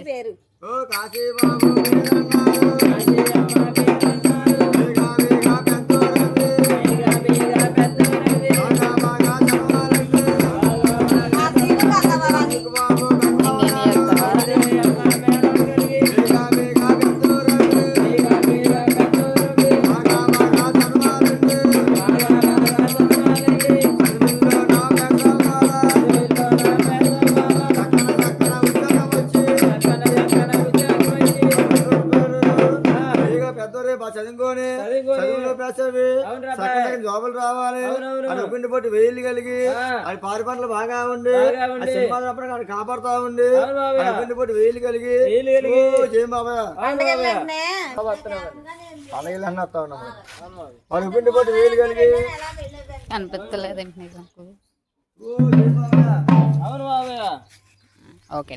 పేరు చదువుకొని చదువులో పేసవి జాబులు రావాలి అది ఒప్పిండి పట్టి వేలు కలిగి అది పారి పంటలు బాగా ఉండి సినిమాలు కాపాడుతా ఉండి ఒప్పిండి పట్టి వేలు కలిగి చేయం బాబా అలాగే వస్తా ఉన్నాం వాడు ఒప్పిండి పట్టి వేలు కలిగి కనిపించలేదండి ఓకే